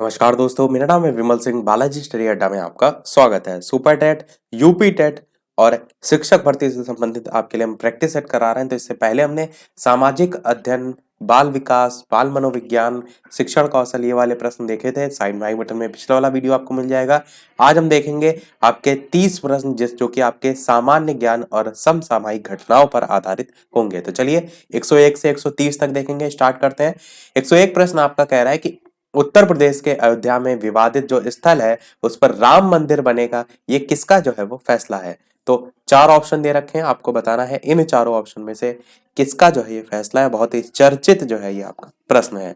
नमस्कार दोस्तों, मेरा नाम है विमल सिंह। बालाजी स्टडी अड्डा में आपका स्वागत है। सुपर टेट, यूपी टेट और शिक्षक भर्ती से संबंधित आपके लिए हम प्रैक्टिस सेट करा रहे हैं। तो इससे पहले हमने सामाजिक अध्ययन, बाल विकास, बाल मनोविज्ञान, शिक्षण कौशल ये वाले प्रश्न देखे थे। साइड में आई बटन में पिछला वाला वीडियो आपको मिल जाएगा। आज हम देखेंगे आपके 30 प्रश्न जो कि आपके सामान्य ज्ञान और समसामयिक घटनाओं पर आधारित होंगे। तो चलिए 101 से 130 तक देखेंगे। स्टार्ट करते हैं। 101 प्रश्न आपका कह रहा है कि उत्तर प्रदेश के अयोध्या में विवादित जो स्थल है उस पर राम मंदिर बनेगा, ये किसका जो है वो फैसला है। तो 4 ऑप्शन दे रखे हैं, आपको बताना है इन चारों ऑप्शन में से किसका जो है ये फैसला है। बहुत ही चर्चित जो है ये आपका प्रश्न है।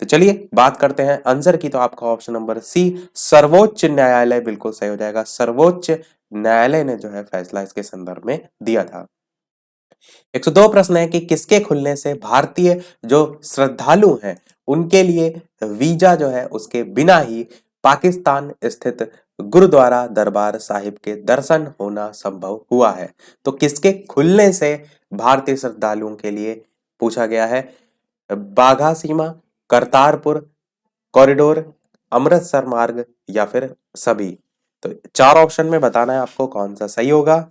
तो चलिए बात करते हैं आंसर की। तो आपका ऑप्शन नंबर सी, सर्वोच्च न्यायालय, बिल्कुल सही हो जाएगा। सर्वोच्च न्यायालय ने जो है फैसला इसके संदर्भ में दिया था। 102 प्रश्न है कि किसके खुलने से भारतीय जो श्रद्धालु हैं उनके लिए वीजा जो है उसके बिना ही पाकिस्तान स्थित गुरुद्वारा दरबार साहिब के दर्शन होना संभव हुआ है। तो किसके खुलने से भारतीय श्रद्धालुओं के लिए पूछा गया है। बाघा सीमा, करतारपुर कॉरिडोर, अमृतसर मार्ग या फिर सभी। तो 4 ऑप्शन में बताना है आपको कौन सा सही होगा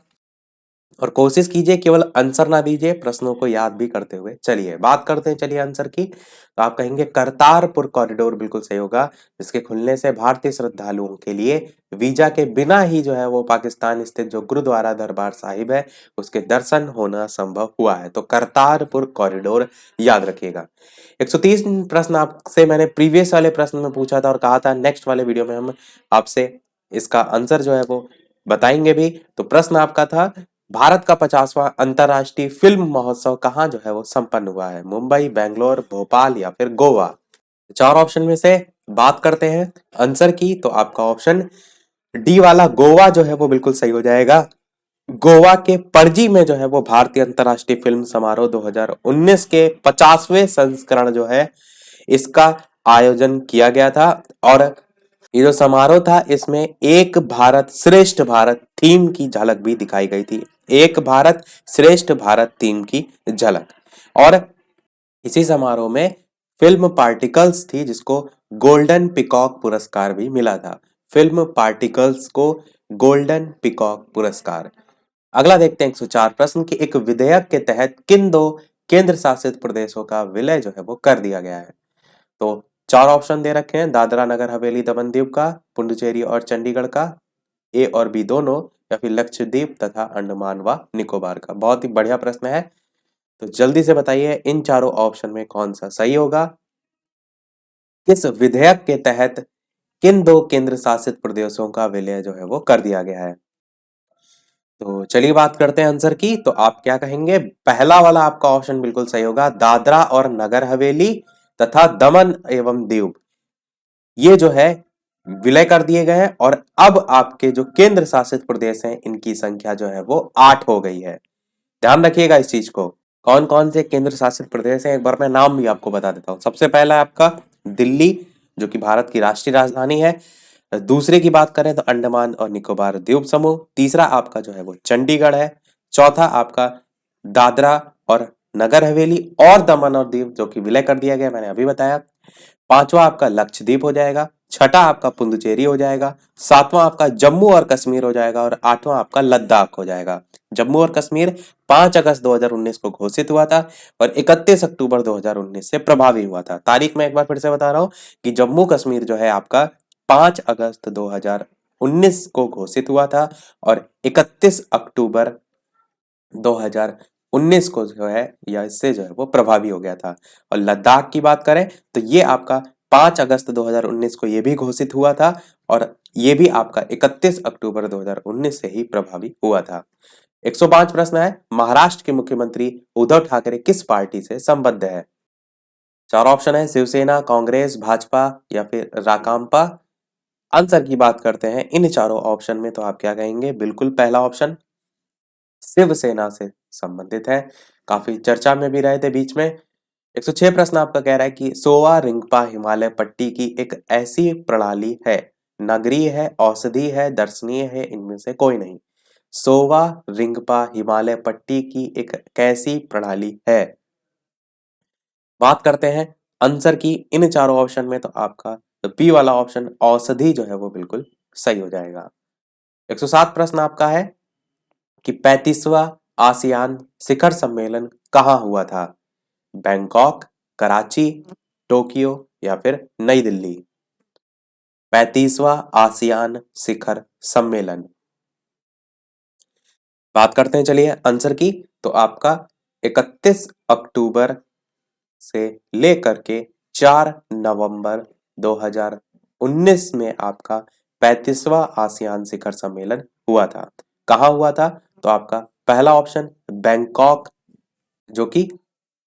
और कोशिश कीजिए केवल आंसर ना दीजिए, प्रश्नों को याद भी करते हुए चलिए। बात करते हैं चलिए आंसर की। तो आप कहेंगे करतारपुर कॉरिडोर बिल्कुल सही होगा, जिसके खुलने से भारतीय श्रद्धालुओं के लिए वीजा के बिना ही जो है वो पाकिस्तान स्थित जो गुरुद्वारा दरबार साहिब है उसके दर्शन होना संभव हुआ है। तो करतारपुर कॉरिडोर याद रखिएगा। 130 प्रश्न आपसे मैंने प्रीवियस वाले प्रश्न में पूछा था और कहा था नेक्स्ट वाले वीडियो में हम आपसे इसका आंसर जो है वो बताएंगे भी। तो प्रश्न आपका था, भारत का 50वां अंतर्राष्ट्रीय फिल्म महोत्सव कहाँ जो है वो संपन्न हुआ है। मुंबई, बेंगलोर, भोपाल या फिर गोवा। 4 ऑप्शन में से बात करते हैं आंसर की। तो आपका ऑप्शन डी वाला गोवा जो है वो बिल्कुल सही हो जाएगा। गोवा के पणजी में जो है वो भारतीय अंतर्राष्ट्रीय फिल्म समारोह 2019 के 50वें संस्करण जो है इसका आयोजन किया गया था। और ये जो समारोह था इसमें एक भारत श्रेष्ठ भारत थीम की झलक भी दिखाई गई थी। एक भारत श्रेष्ठ भारत थीम की झलक। और इसी समारोह में फिल्म पार्टिकल्स थी जिसको गोल्डन पिकॉक पुरस्कार भी मिला था। फिल्म पार्टिकल्स को गोल्डन पिकॉक पुरस्कार। अगला देखते हैं 104 प्रश्न की, एक विधेयक के तहत किन 2 केंद्र शासित प्रदेशों का विलय जो है वो कर दिया गया है। तो 4 ऑप्शन दे रखे हैं, दादरा नगर हवेली दमन दीव का, पुडुचेरी और चंडीगढ़ का, ए और बी दोनों, या फिर लक्षद्वीप तथा अंडमान व निकोबार का। बहुत ही बढ़िया प्रश्न है। तो जल्दी से बताइए इन चारों ऑप्शन में कौन सा सही होगा। किस विधेयक के तहत किन 2 केंद्र शासित प्रदेशों का विलय जो है वो कर दिया गया है। तो चलिए बात करते हैं आंसर की। तो आप क्या कहेंगे, पहला वाला आपका ऑप्शन बिल्कुल सही होगा, दादरा और नगर हवेली तथा दमन एवं दीव ये जो है विलय कर दिए गए हैं। और अब आपके जो केंद्र शासित प्रदेश हैं इनकी संख्या जो है वो 8 हो गई है। ध्यान रखिएगा इस चीज को। कौन कौन से केंद्र शासित प्रदेश हैं एक बार मैं नाम भी आपको बता देता हूँ। सबसे पहला है आपका दिल्ली, जो कि भारत की राष्ट्रीय राजधानी है। दूसरे की बात करें तो अंडमान और निकोबार द्वीप समूह। तीसरा आपका जो है वो चंडीगढ़ है। चौथा आपका दादरा और नगर हवेली और दमन और दीव जो कि विलय कर दिया गया, मैंने अभी बताया। पांचवा आपका लक्षद्वीप हो जाएगा। छठा आपका पुडुचेरी हो जाएगा। सातवां आपका जम्मू और कश्मीर हो जाएगा और आठवां आपका लद्दाख हो जाएगा। जम्मू और कश्मीर 5 अगस्त 2019 को घोषित हुआ था और 31 अक्टूबर 2019 से प्रभावी हुआ था। तारीख में एक बार फिर से बता रहा हूं कि जम्मू कश्मीर जो है आपका 5 अगस्त 2019 को घोषित हुआ था और 31 अक्टूबर 2019 को जो है या इससे जो है वो प्रभावी हो गया था। और लद्दाख की बात करें तो ये आपका 5 अगस्त 2019 को ये भी घोषित हुआ था और ये भी आपका 31 अक्टूबर 2019 से ही प्रभावी हुआ था। 105 प्रश्न है, महाराष्ट्र के मुख्यमंत्री उद्धव ठाकरे किस पार्टी से संबद्ध है। 4 ऑप्शन है, शिवसेना, कांग्रेस, भाजपा या फिर राकांपा। आंसर की बात करते हैं इन चारों ऑप्शन में। तो आप क्या कहेंगे, बिल्कुल पहला ऑप्शन शिवसेना से संबंधित है। काफी चर्चा में भी रहे थे बीच में। 106 प्रश्न आपका कह रहा है कि सोवा रिंगपा हिमालय पट्टी की एक ऐसी प्रणाली है, नगरीय है, औषधीय है, दर्शनीय है, इनमें से कोई नहीं। सोवा रिंगपा हिमालय पट्टी की एक कैसी प्रणाली है। बात करते हैं आंसर की इन चारों ऑप्शन में। तो आपका तो बी वाला ऑप्शन औषधि जो है वो बिल्कुल सही हो जाएगा। 107 प्रश्न आपका है कि 35वां आसियान शिखर सम्मेलन कहाँ हुआ था? बैंकॉक, कराची, टोक्यो या फिर नई दिल्ली? 35वां आसियान शिखर सम्मेलन, बात करते हैं चलिए आंसर की। तो आपका 31 अक्टूबर से लेकर के 4 नवंबर 2019 में आपका 35वां आसियान शिखर सम्मेलन हुआ था। कहाँ हुआ था? तो आपका पहला ऑप्शन बैंकॉक, जो कि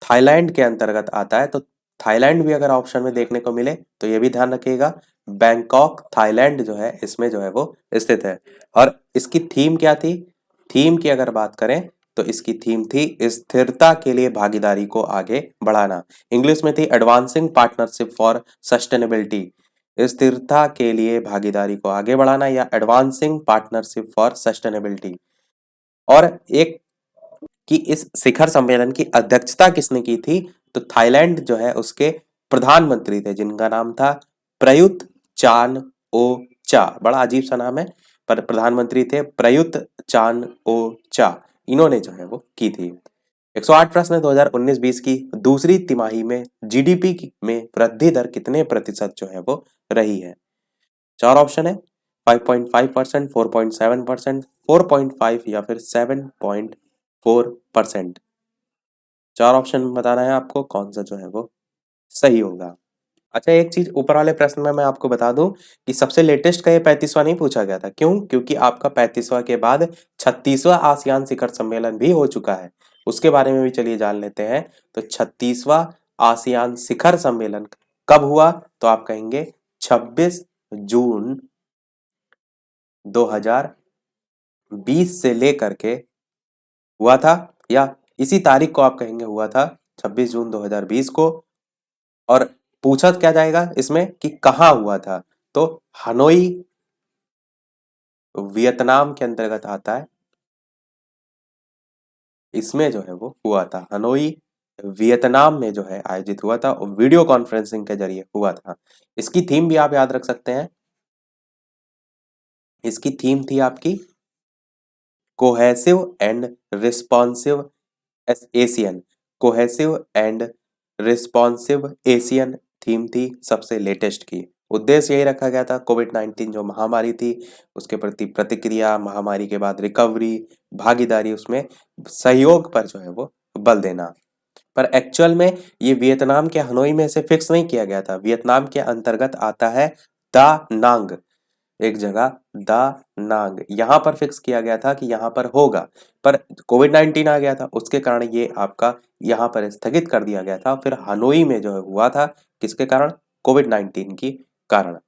थाईलैंड के अंतर्गत आता है। तो थाईलैंड भी अगर ऑप्शन में देखने को मिले तो ये भी ध्यान रखिएगा, बैंकॉक थाईलैंड जो है इसमें जो है वो स्थित है। और इसकी थीम क्या थी? थीम की अगर बात करें तो इसकी थीम थी स्थिरता के लिए भागीदारी को आगे बढ़ाना। इंग्लिश में थी एडवांसिंग पार्टनरशिप फॉर सस्टेनेबिलिटी, स्थिरता के लिए भागीदारी को आगे बढ़ाना या एडवांसिंग पार्टनरशिप फॉर सस्टेनेबिलिटी। और एक कि इस शिखर सम्मेलन की अध्यक्षता किसने की थी? तो थाईलैंड जो है उसके प्रधानमंत्री थे, जिनका नाम था प्रयुत चान ओ चा। बड़ा अजीब सा नाम है, पर प्रधानमंत्री थे प्रयुत चान ओ चा। इन्होंने जो है वो की थी। 108 प्रश्न 2019-20 की दूसरी तिमाही में जीडीपी में वृद्धि दर कितने प्रतिशत जो है वो रही है? चार ऑप्शन है, 5.5%, 4.7%, 4.5 या फिर 7.4%। चार ऑप्शन में बताना है आपको कौन सा जो है वो सही होगा। अच्छा, एक चीज ऊपर वाले प्रश्न में मैं आपको बता दूं कि सबसे लेटेस्ट का ये 35वां नहीं पूछा गया था। क्यों? क्योंकि आपका 35वां के बाद 36वां आसियान शिखर सम्मेलन भी हो चुका है। उसके बारे में भी चलिए जान लेते हैं। तो 36वां आसियान शिखर सम्मेलन कब हुआ? तो आप कहेंगे 26 जून 2020 से लेकर के हुआ था, या इसी तारीख को आप कहेंगे हुआ था 26 जून 2020 को। और पूछा क्या जाएगा इसमें कि कहाँ हुआ था? तो हनोई वियतनाम के अंतर्गत आता है, इसमें जो है वो हुआ था। हनोई वियतनाम में जो है आयोजित हुआ था और वीडियो कॉन्फ्रेंसिंग के जरिए हुआ था। इसकी थीम भी आप याद रख सकते हैं। इसकी थीम थी आपकी cohesive and responsive Asian, cohesive and responsive Asian theme थी सबसे लेटेस्ट की। उद्देश्य यही रखा गया था, कोविड-19 जो महामारी थी उसके प्रति प्रतिक्रिया, महामारी के बाद रिकवरी, भागीदारी, उसमें सहयोग पर जो है वो बल देना। पर एक्चुअल में ये वियतनाम के हनोई में से फिक्स नहीं किया गया था। वियतनाम के अंतर्गत आता है दा नांग, एक जगह दा नांग, यहां पर फिक्स किया गया था कि यहां पर होगा। पर कोविड-19 आ गया था, उसके कारण ये आपका यहां पर स्थगित कर दिया गया था। फिर हनोई में जो है हुआ था, किसके कारण? कोविड-19 की कारण।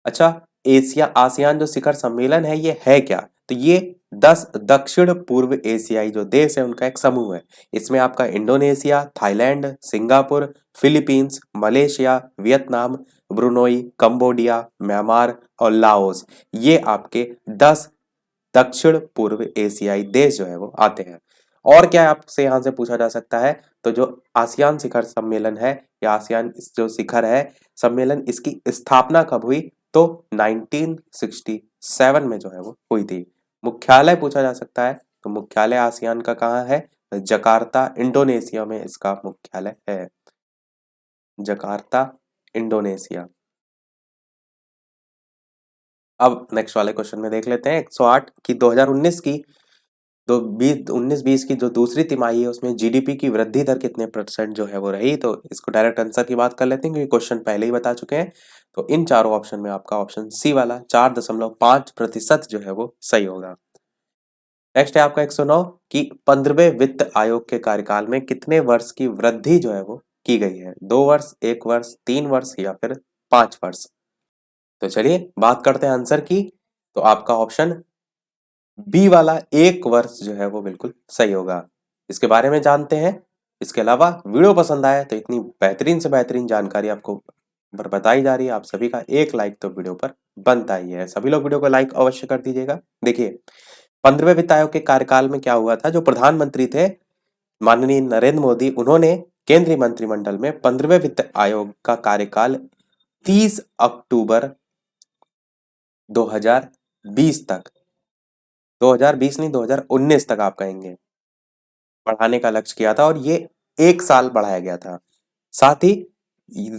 अच्छा, एशिया आसियान जो शिखर सम्मेलन है ये है क्या? तो ये 10 दक्षिण पूर्व एशियाई जो देश है उनका एक समूह है। इसमें आपका Indonesia, Thailand, Singapore, Philippines, Malaysia, Vietnam, Brunei, Cambodia, Myanmar और लाओस, ये आपके 10 दक्षिण पूर्व एशियाई देश जो है वो आते हैं। और क्या आपसे यहाँ से पूछा जा सकता है? तो जो आसियान शिखर सम्मेलन है या आसियान जो शिखर है सम्मेलन, इसकी स्थापना कब हुई? तो 1967 में जो है वो हुई थी। मुख्यालय पूछा जा सकता है, तो मुख्यालय आसियान का कहाँ है? जकार्ता इंडोनेशिया में इसका मुख्यालय है। Jakarta Indonesia. अब नेक्स्ट वाले क्वेश्चन में देख लेते हैं 108 की 2019 की तो 19-20 की जो दूसरी तिमाही है उसमें जीडीपी की वृद्धि दर कितने परसेंट जो है वो रही? तो इसको डायरेक्ट आंसर की बात कर लेते हैं क्योंकि क्वेश्चन पहले ही बता चुके हैं। तो इन चारों ऑप्शन में आपका ऑप्शन सी वाला 4.5% जो है वो सही होगा। नेक्स्ट है आपका 109 कि 15वें वित्त आयोग के कार्यकाल में कितने वर्ष की वृद्धि जो है वो की गई है? 2 वर्ष, 1 वर्ष, 3 वर्ष या फिर 5 वर्ष? तो चलिए बात करते हैं आंसर की। तो आपका ऑप्शन बी वाला 1 वर्ष जो है वो बिल्कुल सही होगा। इसके बारे में जानते हैं। इसके अलावा वीडियो पसंद आया तो इतनी बेहतरीन से बेहतरीन जानकारी आपको पर बताई जा रही है, आप सभी का एक लाइक तो वीडियो पर बनता ही है। सभी लोग वीडियो को लाइक अवश्य कर दीजिएगा। देखिए, 15वें वित्त आयोग के कार्यकाल में क्या हुआ था? जो प्रधानमंत्री थे माननीय नरेंद्र मोदी, उन्होंने केंद्रीय मंत्रिमंडल में 15वें वित्त आयोग का कार्यकाल 30 अक्टूबर 2020 तक, 2020 नहीं 2019 तक आप कहेंगे, बढ़ाने का लक्ष्य किया था और ये 1 साल बढ़ाया गया था। साथ ही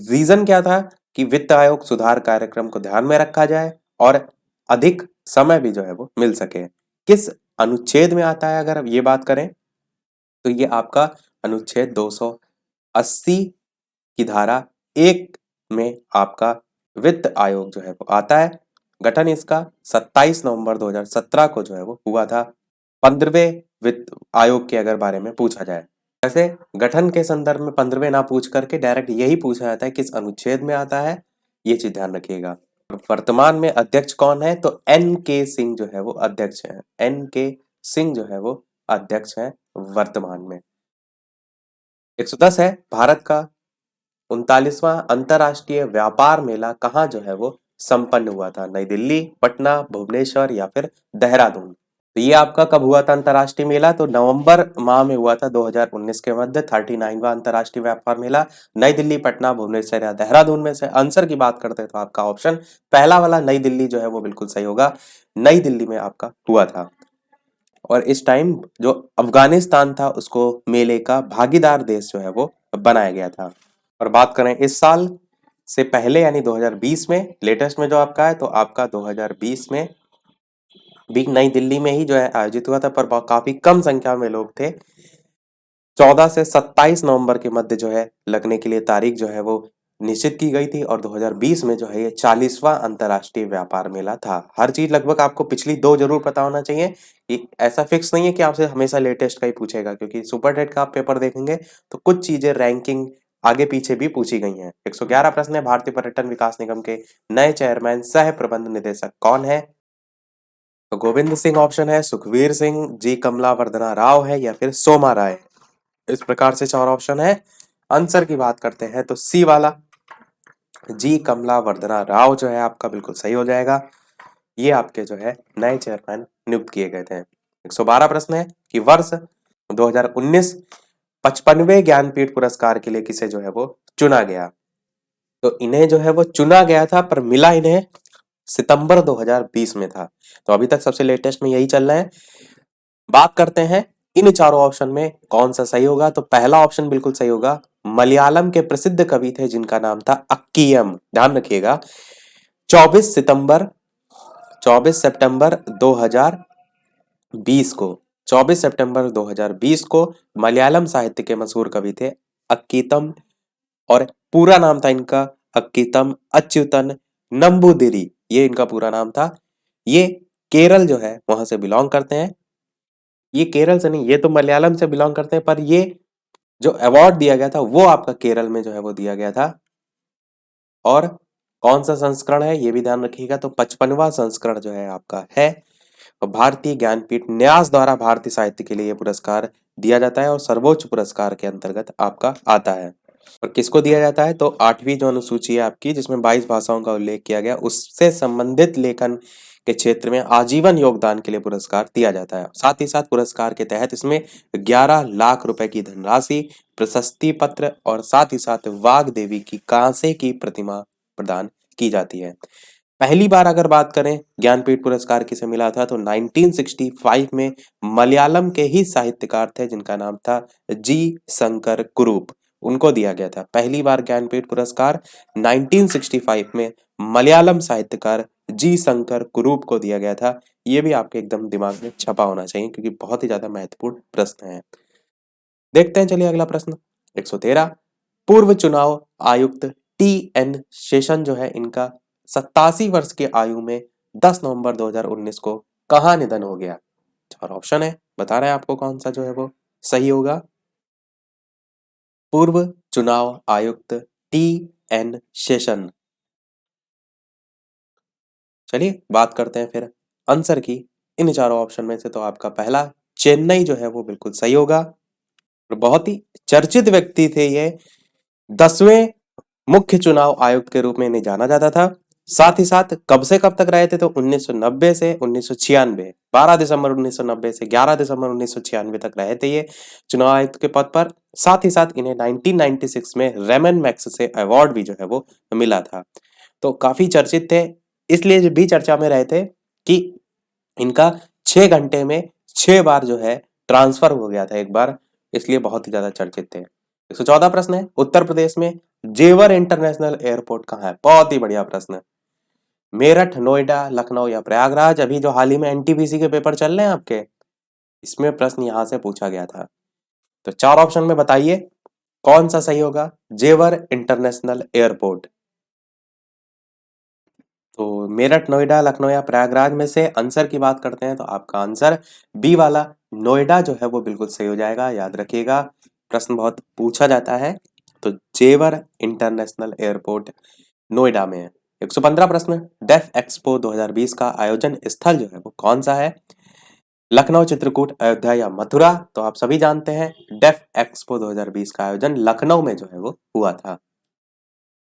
रीजन क्या था कि वित्त आयोग सुधार कार्यक्रम को ध्यान में रखा जाए और अधिक समय भी जो है वो मिल सके। किस अनुच्छेद में आता है अगर अब ये बात करें तो ये आपका अनुच्छेद 280 की धारा 1 में आपका वित्त आयोग जो है वो आता है। गठन इसका 27 नवंबर 2017 को जो है वो हुआ था। 15वें वित्त आयोग के अगर बारे में पूछा जाए, वैसे गठन के संदर्भ में 15वें ना पूछ करके डायरेक्ट यही पूछा जाता है किस अनुच्छेद में आता है, ये चीज ध्यान रखिएगा। वर्तमान में अध्यक्ष कौन है तो एन के सिंह जो है वो अध्यक्ष है, एन के सिंह जो है वो अध्यक्ष है वर्तमान में। 110 है, भारत का 39वां अंतर्राष्ट्रीय व्यापार मेला कहाँ जो है वो संपन्न हुआ था, नई दिल्ली, पटना, भुवनेश्वर या फिर देहरादून। तो ये आपका कब हुआ था अंतर्राष्ट्रीय मेला, तो नवंबर माह में हुआ था 2019 के मध्य। 39वां अंतर्राष्ट्रीय व्यापार मेला नई दिल्ली, पटना, भुवनेश्वर या देहरादून में से आंसर की बात करते हैं तो आपका ऑप्शन पहला वाला नई दिल्ली जो है वो बिल्कुल सही होगा। नई दिल्ली में आपका हुआ था और इस टाइम जो अफगानिस्तान था उसको मेले का भागीदार देश जो है वो बनाया गया था। और बात करें इस साल से पहले यानी 2020 में लेटेस्ट में जो आपका है तो आपका 2020 में भी नई दिल्ली में ही जो है आयोजित हुआ था, पर काफी कम संख्या में लोग थे। 14 से 27 नवंबर के मध्य जो है लगने के लिए तारीख जो है वो निश्चित की गई थी और 2020 में जो है ये 40वां अंतर्राष्ट्रीय व्यापार मेला था। हर चीज लगभग आपको पिछली 2 जरूर पता होना चाहिए, कि ऐसा फिक्स नहीं है कि आपसे हमेशा लेटेस्ट का ही पूछेगा, क्योंकि सुपर टेट का आप पेपर देखेंगे तो कुछ चीजें रैंकिंग आगे पीछे भी पूछी गई हैं। 111 प्रश्न है, भारतीय पर्यटन विकास निगम के नए चेयरमैन सह प्रबंध निदेशक कौन है, तो गोविंद सिंह ऑप्शन है, सुखवीर सिंह, जी कमला वर्धना राव है या फिर सोमा राय। इस प्रकार से 4 ऑप्शन है। आंसर की बात करते हैं तो सी वाला जी कमला वर्धना राव जो है आपका बिल्कुल सही हो जाएगा। ये आपके जो है नए चेयरमैन नियुक्त किए गए थे। 112 प्रश्न है कि वर्ष 2019 55वें ज्ञानपीठ पुरस्कार के लिए किसे जो है वो चुना गया, तो इन्हें जो है वो चुना गया था पर मिला इन्हें सितंबर 2020 में था। तो अभी तक सबसे लेटेस्ट में यही चल रहा है। बात करते हैं इन चारों ऑप्शन में कौन सा सही होगा, तो पहला ऑप्शन बिल्कुल सही होगा। मलयालम के प्रसिद्ध कवि थे जिनका नाम था अक्कियम, ध्यान रखिएगा। 24 सितंबर 24 सितंबर 2020 को 24 सितंबर 2020 को मलयालम साहित्य के मशहूर कवि थे अक्कीतम, और पूरा नाम था इनका अक्कीतम अच्युतन नंबूदिरी, ये इनका पूरा नाम था। ये केरल जो है वहां से बिलोंग करते हैं। ये केरल से नहीं, ये तो मलयालम से बिलोंग करते हैं, पर ये जो अवार्ड दिया गया था वो आपका केरल में जो है वो दिया गया था। और कौन सा संस्करण है ये भी ध्यान रखिएगा, तो 55वां संस्करण जो है आपका है। और भारतीय ज्ञानपीठ न्यास द्वारा भारतीय साहित्य के लिए ये पुरस्कार दिया जाता है और सर्वोच्च पुरस्कार के अंतर्गत आपका आता है। और किसको दिया जाता है, तो 8वीं जो अनुसूची है आपकी जिसमें 22 भाषाओं का उल्लेख किया गया उससे संबंधित लेखन के क्षेत्र में आजीवन योगदान के लिए पुरस्कार दिया जाता है। साथ ही साथ पुरस्कार के तहत इसमें 11 लाख रुपए की धनराशि, प्रशस्ति पत्र और साथ ही साथ वाग देवी की कांसे की प्रतिमा प्रदान की जाती है। पहली बार अगर बात करें ज्ञानपीठ पुरस्कार किसे मिला था, तो 1965 में मलयालम के ही साहित्यकार थे जिनका नाम था जी शंकर कुरूप, उनको दिया गया था। पहली बार ज्ञानपीठ पुरस्कार 1965 में मलयालम साहित्यकार जी शंकर कुरूप को दिया गया था। ये भी आपके एकदम दिमाग में छपा होना चाहिए क्योंकि बहुत ही ज्यादा महत्वपूर्ण प्रश्न है। देखते हैं, चलिए अगला प्रश्न 113। पूर्व चुनाव आयुक्त टी एन शेषन जो है इनका 87 वर्ष की आयु में 10 नवंबर 2019 को कहां निधन हो गया। 4 ऑप्शन है, बता रहे हैं आपको कौन सा जो है वो सही होगा। पूर्व चुनाव आयुक्त टी एन शेषन। चलिए बात करते हैं फिर आंसर की। इन चारों ऑप्शन में से तो आपका पहला चेन्नई जो है वो बिल्कुल सही होगा। और बहुत ही चर्चित व्यक्ति थे ये, 10वें मुख्य चुनाव आयुक्त के रूप में इन्हें जाना जाता था। साथ ही साथ कब से कब तक रहे थे, तो 1990 से 1996, 12 दिसंबर 1990 से 11 दिसंबर 1996 तक रहे थे ये चुनाव आयुक्त के पद पर। साथ ही साथ इन्हें 1996 में रेमन मैक्स से अवार्ड भी जो है वो मिला था। तो काफी चर्चित थे, इसलिए भी चर्चा में रहे थे कि इनका 6 घंटे में 6 बार जो है ट्रांसफर हो गया था एक बार, इसलिए बहुत ही ज्यादा चर्चित थे। 114 प्रश्न है, उत्तर प्रदेश में जेवर इंटरनेशनल एयरपोर्ट कहाँ है? बहुत ही बढ़िया प्रश्न है। मेरठ, नोएडा, लखनऊ या प्रयागराज? अभी जो हाल ही में एनटीपीसी के पेपर चल रहे हैं आपके, इसमें प्रश्न यहां से पूछा गया था। तो 4 ऑप्शन में बताइए कौन सा सही होगा? जेवर इंटरनेशनल एयरपोर्ट। तो मेरठ, नोएडा, लखनऊ या प्रयागराज में से आंसर की बात करते हैं तो आपका आंसर बी वाला नोएडा जो है वो बिल्कुल सही हो जाएगा। याद रखिएगा, प्रश्न बहुत पूछा जाता है। तो जेवर इंटरनेशनल एयरपोर्ट नोएडा में है। 115 प्रश्न, डेफ एक्सपो 2020 का आयोजन स्थल जो है वो कौन सा है? लखनऊ, चित्रकूट, अयोध्या या मथुरा? तो आप सभी जानते हैं डेफ एक्सपो 2020 का आयोजन लखनऊ में जो है वो हुआ था।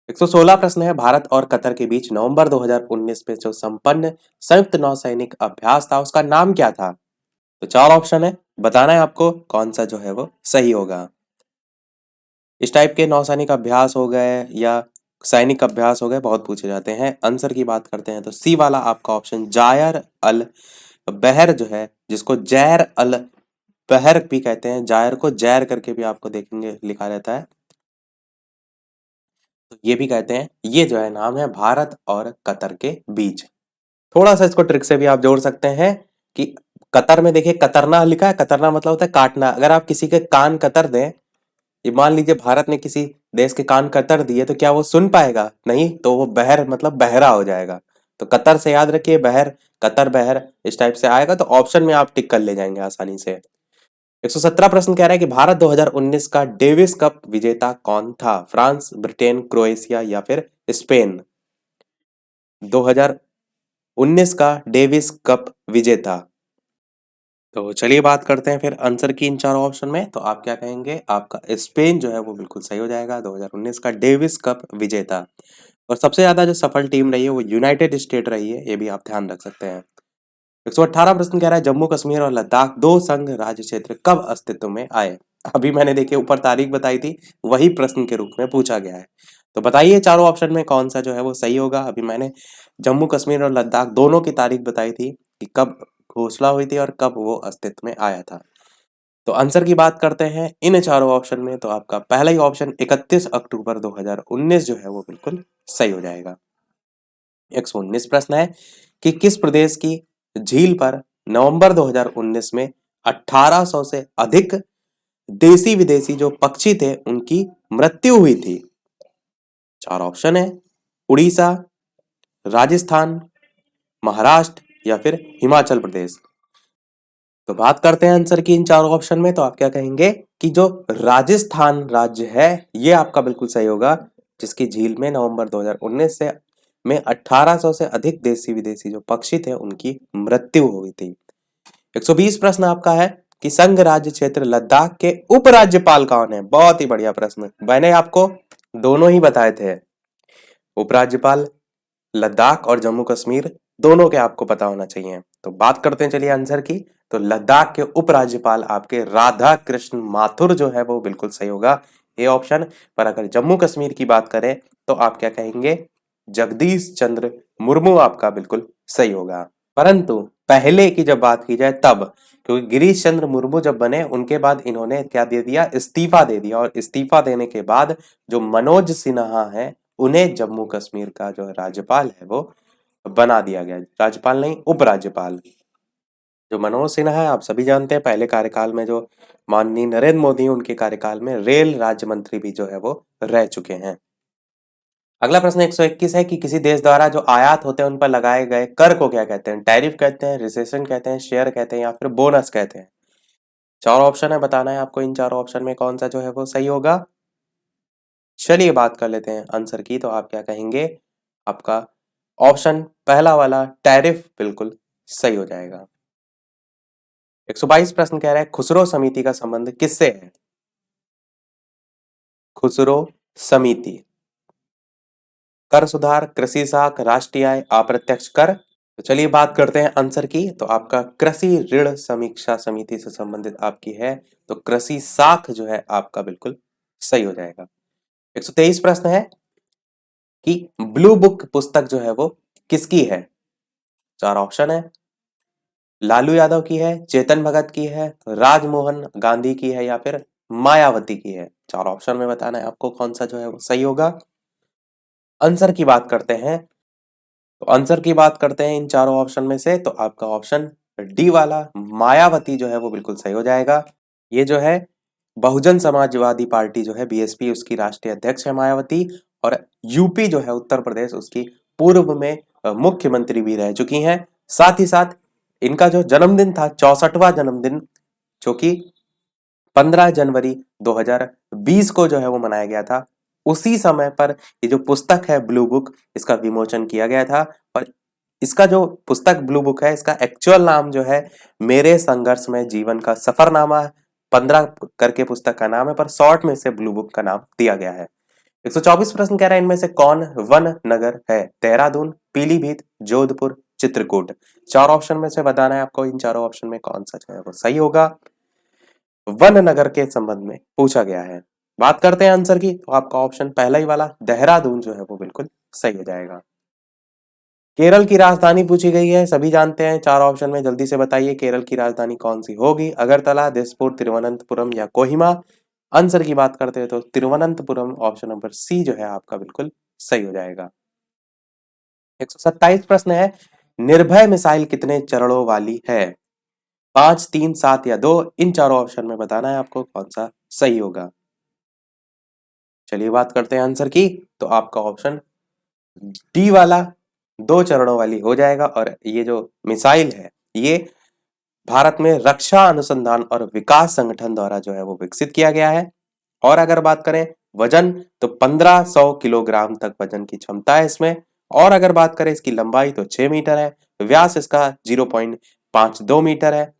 116 प्रश्न है, भारत और कतर के बीच नवंबर 2019 में जो संपन्न संयुक्त नौसैनिक अभ्यास था उसका नाम क्या था? तो 4 ऑप्शन है, बताना है आपको कौन सा जो है वो सही होगा। इस टाइप के नौसैनिक अभ्यास हो गए या सैनिक अभ्यास हो गए, बहुत पूछे जाते हैं। आंसर की बात करते हैं तो सी वाला आपका ऑप्शन जायर अल बहर जो है, जिसको जैर अल बहर भी कहते हैं, जायर को जैर करके भी आपको देखेंगे लिखा रहता है, तो ये भी कहते हैं। ये जो है नाम है भारत और कतर के बीच। थोड़ा सा इसको ट्रिक से भी आप जोड़ सकते हैं कि कतर में देखिए कतरना लिखा है, कतरना मतलब होता है काटना। अगर आप किसी के कान कतर दें, ये मान लीजिए भारत ने किसी देश के कान कतर दिए, तो क्या वो सुन पाएगा? नहीं, तो वो बहर मतलब बहरा हो जाएगा। तो कतर से याद रखिए, बहर, कतर, बहर, इस टाइप से आएगा, तो ऑप्शन में आप टिक कर ले जाएंगे आसानी से। 117 प्रश्न कह रहा है कि भारत 2019 का डेविस कप विजेता कौन था? फ्रांस, ब्रिटेन, क्रोएशिया या फिर स्पेन? 2019 का डेविस कप विजेता। तो चलिए बात करते हैं फिर आंसर की इन चारों ऑप्शन में। तो आप क्या कहेंगे? आपका स्पेन जो है वो बिल्कुल सही हो जाएगा, 2019 का डेविस कप विजेता। और सबसे ज्यादा जो सफल टीम रही है वो यूनाइटेड स्टेट रही है, ये भी आप ध्यान रख सकते हैं। 118 प्रश्न कह रहा है, जम्मू कश्मीर और लद्दाख दो संघ राज्य क्षेत्र कब अस्तित्व में आए? अभी मैंने देखिए ऊपर तारीख बताई थी, वही प्रश्न के रूप में पूछा गया है। तो बताइए चारों ऑप्शन में कौन सा जो है वो सही होगा। अभी मैंने जम्मू कश्मीर और लद्दाख दोनों की तारीख बताई थी कि कब घोषणा हुई थी और कब वो अस्तित्व में आया था। तो आंसर की बात करते हैं इन चारों ऑप्शन में, तो आपका पहला ही ऑप्शन 31 अक्टूबर 2019 जो है वो बिल्कुल सही हो जाएगा। 119 प्रश्न है कि किस प्रदेश की झील पर नवंबर 2019 में 1800 से अधिक देसी विदेशी जो पक्षी थे उनकी मृत्यु हुई थी? 4 ऑप्शन है, उड़ीसा, राजस्थान, महाराष्ट्र या फिर हिमाचल प्रदेश? तो बात करते हैं आंसर की इन चारों ऑप्शन में। तो आप क्या कहेंगे कि जो राजस्थान राज्य है ये आपका बिल्कुल सही होगा, जिसकी झील में नवंबर 2019 से में 1800 से अधिक देसी विदेशी जो पक्षी थे उनकी मृत्यु हुई थी। 120 प्रश्न आपका है कि संघ राज्य क्षेत्र लद्दाख के उपराज्यपाल कौन है? बहुत ही बढ़िया प्रश्न, मैंने आपको दोनों ही बताए थे। उपराज्यपाल लद्दाख और जम्मू कश्मीर दोनों के आपको पता होना चाहिए। तो बात करते हैं चलिए आंसर की। तो लद्दाख के उपराज्यपाल आपके राधा कृष्ण माथुर जो है वो बिल्कुल सही होगा, ये ऑप्शन। पर अगर जम्मू कश्मीर की बात करें तो आप क्या कहेंगे? जगदीश चंद्र मुर्मू आपका बिल्कुल सही होगा। परंतु पहले की जब बात की जाए तब, क्योंकि गिरीश चंद्र मुर्मू जब बने उनके बाद इन्होंने क्या दे दिया? इस्तीफा दे दिया। और इस्तीफा देने के बाद जो मनोज सिन्हा है उन्हें जम्मू कश्मीर का जो राज्यपाल है वो बना दिया गया। राज्यपाल नहीं, उपराज्यपाल। जो मनोज सिन्हा है आप सभी जानते हैं, पहले कार्यकाल में जो माननीय नरेंद्र मोदी उनके कार्यकाल में रेल राज्य मंत्री भी जो है वो रह चुके हैं। अगला प्रश्न 121 है कि किसी देश द्वारा जो आयात होते हैं उन पर लगाए गए कर को क्या कहते हैं? टैरिफ कहते हैं, रिसेशन कहते हैं, शेयर कहते हैं या फिर बोनस कहते हैं? 4 ऑप्शन है, बताना है आपको इन चारों ऑप्शन में कौन सा जो है वो सही होगा। चलिए बात कर लेते हैं आंसर की। तो आप क्या कहेंगे? आपका ऑप्शन पहला वाला टैरिफ बिल्कुल सही हो जाएगा। 122 प्रश्न कह रहा है, खुसरो समिति का संबंध किससे है? खुसरो समिति, कर सुधार, कृषि साख, राष्ट्रीय आय, अप्रत्यक्ष कर? तो चलिए बात करते हैं आंसर की। तो आपका कृषि ऋण समीक्षा समिति से संबंधित आपकी है, तो कृषि साख जो है आपका बिल्कुल सही हो जाएगा। 123 प्रश्न है कि ब्लू बुक पुस्तक जो है वो किसकी है। चार ऑप्शन है, लालू यादव की है, चेतन भगत की है, राजमोहन गांधी की है या फिर मायावती की है। चार ऑप्शन में बताना है आपको कौन सा जो है वो सही होगा। आंसर की बात करते हैं, तो आंसर की बात करते हैं इन चारों ऑप्शन में से, तो आपका ऑप्शन डी वाला मायावती जो है वो बिल्कुल सही हो जाएगा। ये जो है बहुजन समाजवादी पार्टी जो है बीएसपी, उसकी राष्ट्रीय अध्यक्ष है मायावती, और यूपी जो है उत्तर प्रदेश, उसकी पूर्व में मुख्यमंत्री भी रह चुकी हैं। साथ ही साथ इनका जो जन्मदिन था, 64वां जन्मदिन, जो कि 15 जनवरी 2020 को जो है वो मनाया गया था। उसी समय पर ये जो पुस्तक है ब्लू बुक, इसका विमोचन किया गया था। और इसका जो पुस्तक ब्लू बुक है, इसका एक्चुअल नाम जो है मेरे संघर्ष में जीवन का सफरनामा 15 करके पुस्तक का नाम है, पर शॉर्ट में इसे ब्लू बुक का नाम दिया गया है। 124 प्रश्न कह रहा है इनमें से कौन वन नगर है। देहरादून, पीलीभीत, जोधपुर, चित्रकूट। चार ऑप्शन में से बताना है आपको इन चारों ऑप्शन में कौन सा जो है वो सही होगा। वन नगर के संबंध में पूछा गया है। बात करते हैं आंसर की, तो आपका ऑप्शन पहला ही वाला देहरादून जो है वो बिल्कुल सही हो जाएगा। केरल की राजधानी पूछी गई है, सभी जानते हैं। चार ऑप्शन में जल्दी से बताइए केरल की राजधानी कौन सी होगी। अगरतला, दिसपुर, तिरुवनंतपुरम या कोहिमा। आंसर की बात करते हैं तो तिरुवनंतपुरम, ऑप्शन नंबर सी जो है आपका बिल्कुल सही हो जाएगा। 127 प्रश्न है, निर्भय मिसाइल कितने चरणों वाली है। 5, 3, 7 या 2। इन चारों ऑप्शन में बताना है आपको कौन सा सही होगा। चलिए बात करते हैं आंसर की, तो आपका ऑप्शन डी वाला 2 चरणों वाली हो जाएगा। और ये जो मिसाइल है, ये भारत में रक्षा अनुसंधान और विकास संगठन द्वारा जो है वो विकसित किया गया है। और अगर बात करें वजन, तो 1500 किलोग्राम तक वजन की क्षमता है इसमें। और अगर बात करें इसकी लंबाई, तो 6 मीटर है। व्यास इसका 0.52 मीटर है।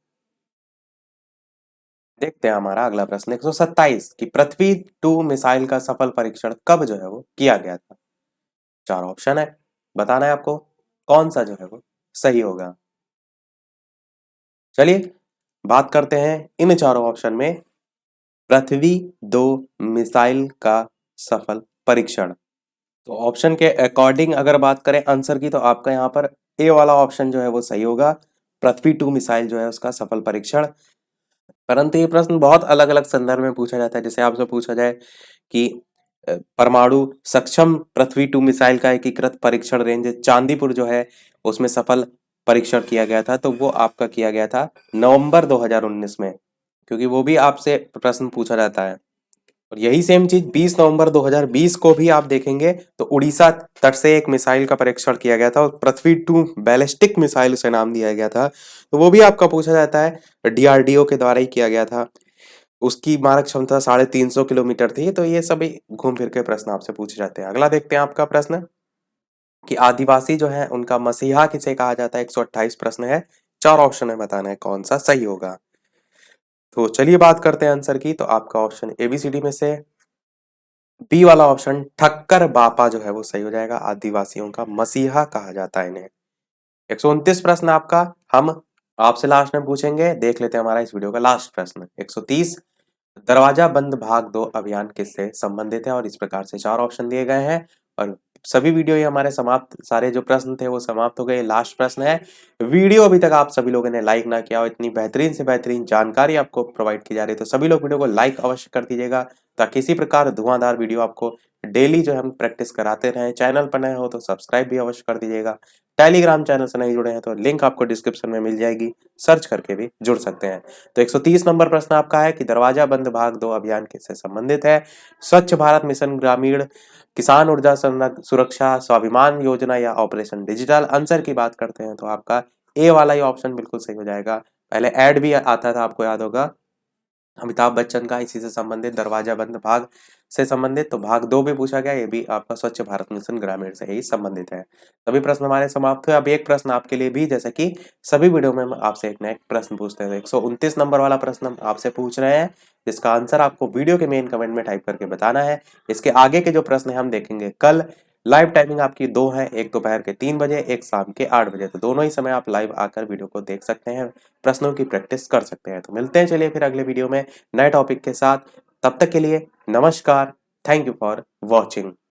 देखते हैं हमारा अगला प्रश्न 127 कि पृथ्वी 2 मिसाइल का सफल परीक्षण कब जो है वो किया गया था। चार ऑप्शन है, बताना है आपको कौन सा जो है वो सही होगा। चलिए बात करते हैं इन चारों ऑप्शन में पृथ्वी 2 मिसाइल का सफल परीक्षण। तो ऑप्शन के अकॉर्डिंग अगर बात करें आंसर की, तो आपका यहाँ पर ए वाला ऑप्शन जो है वो सही होगा। पृथ्वी 2 मिसाइल जो है उसका सफल परीक्षण। परंतु ये प्रश्न बहुत अलग अलग संदर्भ में पूछा जाता है। जैसे आपसे पूछा जाए कि परमाणु सक्षम पृथ्वी 2 मिसाइल का एकीकृत परीक्षण रेंज चांदीपुर जो है उसमें सफल परीक्षण किया गया था, तो वो आपका किया गया था नवंबर 2019 में, क्योंकि वो भी आपसे प्रश्न पूछा जाता है। और यही सेम चीज 20 नवंबर 2020 को भी आप देखेंगे, तो उड़ीसा तट से एक मिसाइल का परीक्षण किया गया था और पृथ्वी 2 बैलिस्टिक मिसाइल उसे नाम दिया गया था। तो वो भी आपका पूछा जाता है, डीआरडीओ के द्वारा ही किया गया था। उसकी मारक क्षमता 350 किलोमीटर थी। तो ये सभी घूम फिर के प्रश्न आपसे पूछे जाते हैं। अगला देखते हैं आपका प्रश्न कि आदिवासी जो है उनका मसीहा किसे कहा जाता है। 128 प्रश्न है, चार ऑप्शन है, बताना है कौन सा सही होगा। तो चलिए बात करते हैं आंसर की, तो आपका ऑप्शन एबीसीडी में से बी वाला ऑप्शन ठक्कर बापा जो है वो सही हो जाएगा। आदिवासियों का मसीहा कहा जाता है इन्हें। 129 प्रश्न आपका हम आपसे लास्ट में पूछेंगे। देख लेते हैं हमारा इस वीडियो का लास्ट प्रश्न 130, दरवाजा बंद भाग 2 अभियान किससे संबंधित है। और इस प्रकार से चार ऑप्शन दिए गए हैं और सभी वीडियो ये हमारे समाप्त, सारे जो प्रश्न थे वो समाप्त हो गए। लास्ट प्रश्न है, वीडियो अभी तक आप सभी लोगों ने लाइक ना किया और इतनी बेहतरीन से बेहतरीन जानकारी आपको प्रोवाइड की जा रही है, तो सभी लोग वीडियो को लाइक अवश्य कर दीजिएगा, ताकि इसी प्रकार धुआंधार वीडियो आपको डेली जो हम प्रैक्टिस कराते रहें। चैनल पर नए हो तो सब्सक्राइब भी अवश्य कर दीजिएगा। टेलीग्राम चैनल से नहीं जुड़े हैं तो लिंक आपको डिस्क्रिप्शन में मिल जाएगी, सर्च करके भी जुड़ सकते हैं। तो 130 नंबर प्रश्न आपका है कि दरवाजा बंद भाग 2 अभियान किससे संबंधित है। स्वच्छ भारत मिशन ग्रामीण, किसान ऊर्जा सुरक्षा, स्वाभिमान योजना या ऑपरेशन डिजिटल। आंसर की बात करते हैं तो आपका ए वाला ही ऑप्शन बिल्कुल सही हो जाएगा। पहले ऐड भी आता था, आपको याद होगा, अमिताभ बच्चन का इसी से संबंधित, दरवाजा बंद भाग से संबंधित। तो भाग 2 भी पूछा गया, ये भी आपका स्वच्छ भारत मिशन ग्रामीण से ही संबंधित है। सभी प्रश्न हमारे समाप्त हुए। अब एक प्रश्न आपके लिए भी, जैसा कि सभी वीडियो में हम आपसे एक नया प्रश्न पूछते हैं। 129 नंबर वाला प्रश्न हम आपसे पूछ रहे हैं, जिसका आंसर आपको वीडियो के मेन कमेंट में टाइप करके बताना है। इसके आगे के जो प्रश्न है हम देखेंगे कल। लाइव टाइमिंग आपकी दो है, एक दोपहर के 3 बजे, एक शाम के 8 बजे। तो दोनों ही समय आप लाइव आकर वीडियो को देख सकते हैं, प्रश्नों की प्रैक्टिस कर सकते हैं। तो मिलते हैं चलिए फिर अगले वीडियो में नए टॉपिक के साथ। तब तक के लिए नमस्कार। Thank you for watching.